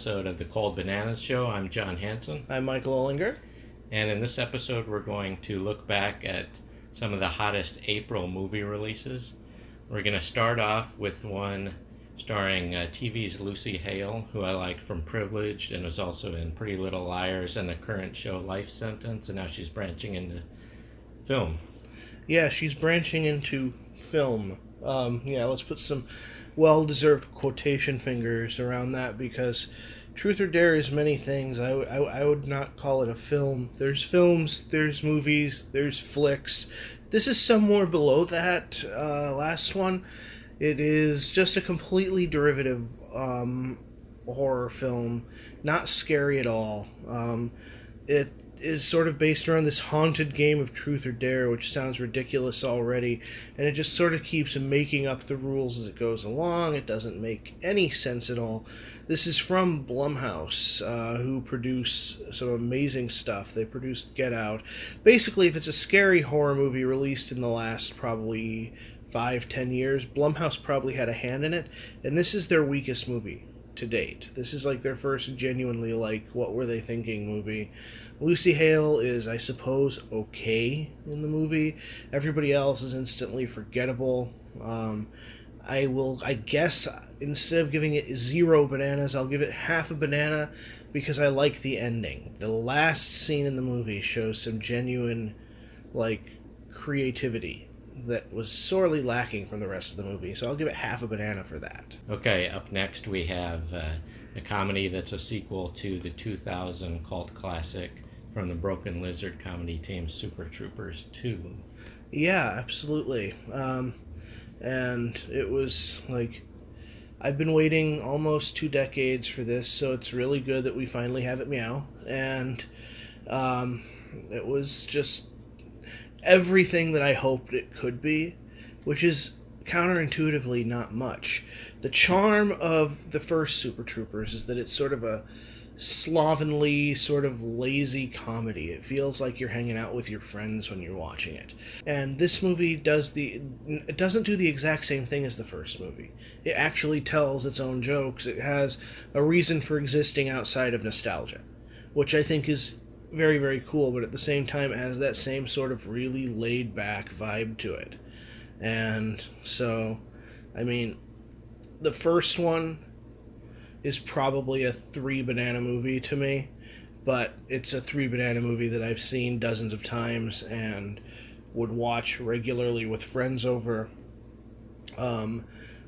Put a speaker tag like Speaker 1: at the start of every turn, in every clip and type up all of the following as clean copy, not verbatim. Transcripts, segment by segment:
Speaker 1: episode of the Cold Bananas Show. I'm John Hansen.
Speaker 2: I'm Michael Ollinger.
Speaker 1: And in this episode, we're going to look back at some of the hottest April movie releases. We're going to start off with one starring TV's Lucy Hale, who I like from Privileged and was also in Pretty Little Liars and the current show Life Sentence, and now she's branching into film.
Speaker 2: Yeah, she's branching into film. Let's put some well-deserved quotation fingers around that, because Truth or Dare is many things. I would not call it a film. There's films, there's movies, there's flicks. This is somewhere below that last one. It is just a completely derivative horror film, not scary at all. It is sort of based around this haunted game of Truth or Dare, which sounds ridiculous already, and it just sort of keeps making up the rules as it goes along. It doesn't make any sense at all. This is from Blumhouse, who produce some amazing stuff. They produced Get Out. Basically, if it's a scary horror movie released in the last probably 5-10 years, Blumhouse probably had a hand in it, and this is their weakest movie to date. This is like their first genuinely what were they thinking movie. Lucy Hale is, I suppose, okay in the movie. Everybody else is instantly forgettable. I guess instead of giving it 0 bananas, I'll give it half a banana, because I like the ending. The last scene in the movie shows some genuine creativity that was sorely lacking from the rest of the movie, so I'll give it half a banana for that.
Speaker 1: Okay, up next we have a comedy that's a sequel to the 2000 cult classic from the Broken Lizard comedy team, Super Troopers 2.
Speaker 2: Yeah, absolutely. And it was I've been waiting almost 2 decades for this, so it's really good that we finally have it meow. And it was just everything that I hoped it could be, which is counterintuitively not much. The charm of the first Super Troopers is that it's sort of a slovenly, sort of lazy comedy. It feels like you're hanging out with your friends when you're watching it. And this movie doesn't do the exact same thing as the first movie. It actually tells its own jokes. It has a reason for existing outside of nostalgia, which I think is very, very cool, but at the same time it has that same sort of really laid-back vibe to it. And so, the first one is probably a 3 banana movie to me, but it's a 3 banana movie that I've seen dozens of times and would watch regularly with friends over.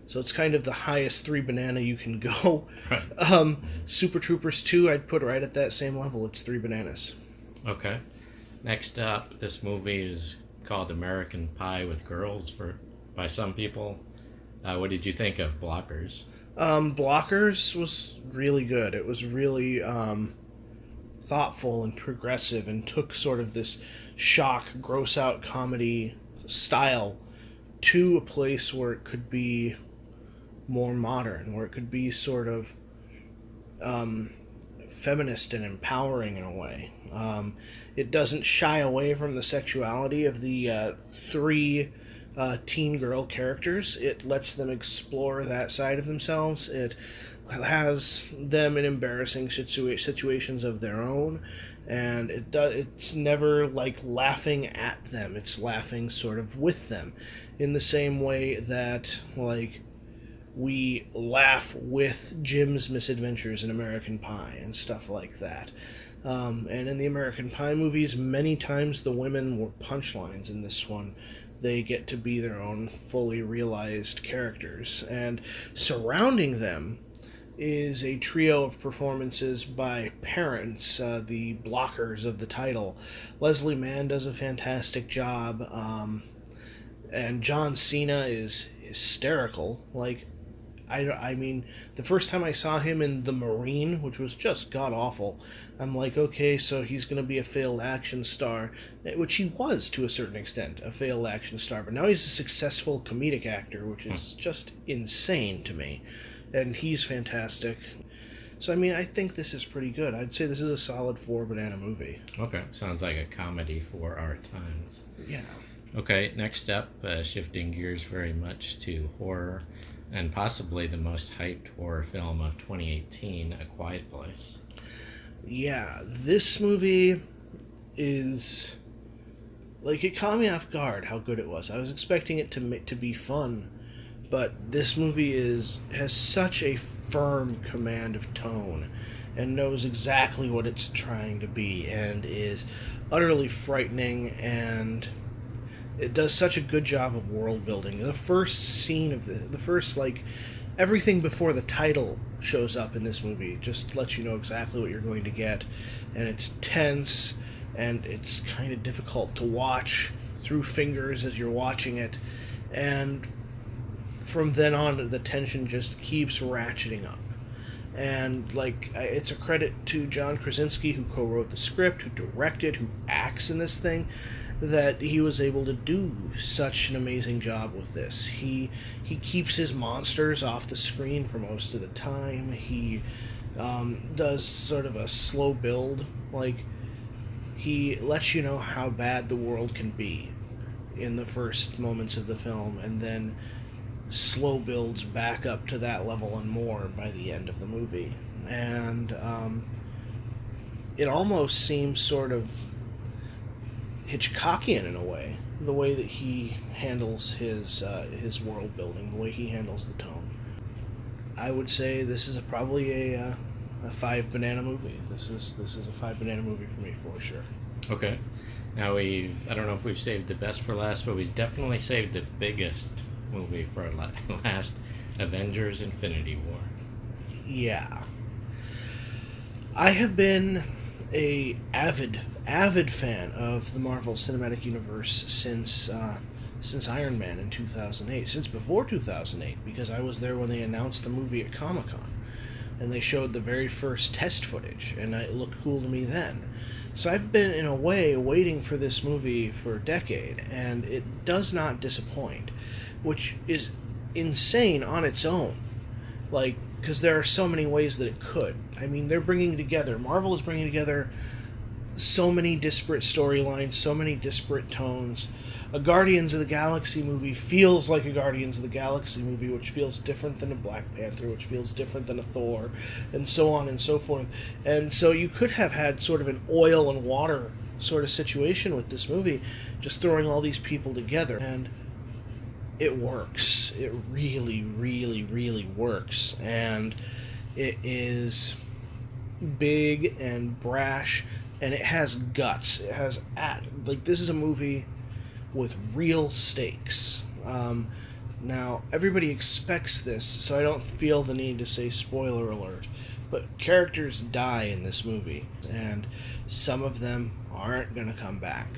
Speaker 2: So it's kind of the highest 3 banana you can go.
Speaker 1: Right.
Speaker 2: Super Troopers 2, I'd put right at that same level. It's 3 bananas.
Speaker 1: Okay. Next up, this movie is called American Pie with Girls by some people. What did you think of Blockers?
Speaker 2: Blockers was really good. It was really thoughtful and progressive, and took sort of this shock, gross out comedy style to a place where it could be more modern, where it could be sort of feminist and empowering in a way. It doesn't shy away from the sexuality of the 3 teen girl characters. It lets them explore that side of themselves. It has them in embarrassing situations of their own, and it's never laughing at them. It's laughing sort of with them, in the same way that we laugh with Jim's misadventures in American Pie and stuff like that. And in the American Pie movies, many times the women were punchlines. In this one, they get to be their own fully realized characters. And surrounding them is a trio of performances by parents, the blockers of the title. Leslie Mann does a fantastic job, and John Cena is hysterical. The first time I saw him in The Marine, which was just god-awful, I'm like, okay, so he's going to be a failed action star, which he was, to a certain extent, a failed action star, but now he's a successful comedic actor, which is just insane to me, and he's fantastic. So, I think this is pretty good. I'd say this is a solid 4-banana movie.
Speaker 1: Okay, sounds like a comedy for our times.
Speaker 2: Yeah.
Speaker 1: Okay, next up, shifting gears very much to horror. and possibly the most hyped horror film of 2018, A Quiet Place.
Speaker 2: Yeah, this movie is... Like, it caught me off guard how good it was. I was expecting it to be fun, but this movie has such a firm command of tone and knows exactly what it's trying to be and is utterly frightening, and it does such a good job of world building. The first scene of the first, like, everything before the title shows up in this movie just lets you know exactly what you're going to get, and it's tense, and it's kind of difficult to watch through fingers as you're watching it, and from then on the tension just keeps ratcheting up. And, like, it's a credit to John Krasinski, who co-wrote the script, who directed, who acts in this thing, that he was able to do such an amazing job with this. He keeps his monsters off the screen for most of the time. He does sort of a slow build. Like, he lets you know how bad the world can be in the first moments of the film, and then slow builds back up to that level and more by the end of the movie. And it almost seems sort of Hitchcockian in a way, the way that he handles his world building, the way he handles the tone. I would say this is probably a 5 banana movie. This is a 5 banana movie for me, for sure.
Speaker 1: Okay. Now I don't know if we've saved the best for last, but we've definitely saved the biggest movie for last, Avengers Infinity War. Yeah.
Speaker 2: I have been a avid fan of the Marvel Cinematic Universe since Iron Man in 2008, since before 2008, because I was there when they announced the movie at Comic-Con, and they showed the very first test footage, and it looked cool to me then. So I've been, in a way, waiting for this movie for a decade, and it does not disappoint, which is insane on its own. Like, because there are so many ways that it could. I mean, Marvel is bringing together so many disparate storylines, so many disparate tones. A Guardians of the Galaxy movie feels like a Guardians of the Galaxy movie, which feels different than a Black Panther, which feels different than a Thor, and so on and so forth. And so you could have had sort of an oil and water sort of situation with this movie, just throwing all these people together. And it works. It really, really, really works. And it is big and brash, and it has guts. It has this is a movie with real stakes. Now, everybody expects this, so I don't feel the need to say spoiler alert, but characters die in this movie, and some of them aren't going to come back.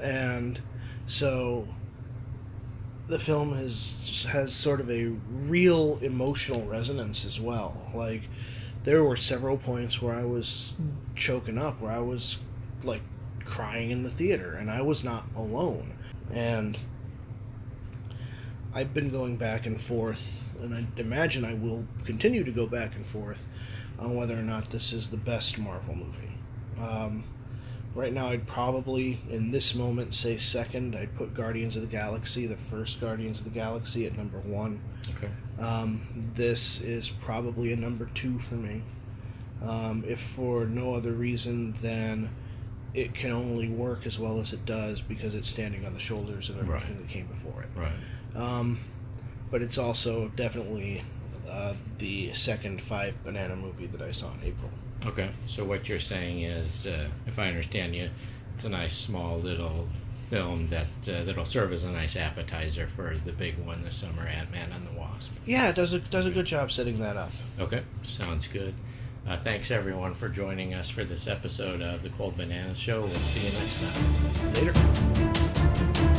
Speaker 2: And so the film has sort of a real emotional resonance as well. Like, there were several points where I was choking up, where I was, like, crying in the theater, and I was not alone. And I've been going back and forth, and I imagine I will continue to go back and forth on whether or not this is the best Marvel movie. Right now, I'd probably, in this moment, say second. I'd put Guardians of the Galaxy, the first Guardians of the Galaxy, at number 1.
Speaker 1: Okay.
Speaker 2: This is probably a number 2 for me. If for no other reason than it can only work as well as it does because it's standing on the shoulders of everything that came before it.
Speaker 1: Right.
Speaker 2: But it's also definitely the second 5 banana movie that I saw in April.
Speaker 1: Okay, so what you're saying is, if I understand you, it's a nice small little film that'll serve as a nice appetizer for the big one this summer, Ant-Man and the Wasp.
Speaker 2: Yeah, it does a good job setting that up.
Speaker 1: Okay, sounds good. Thanks everyone for joining us for this episode of the Cold Bananas Show. We'll see you next time.
Speaker 2: Later.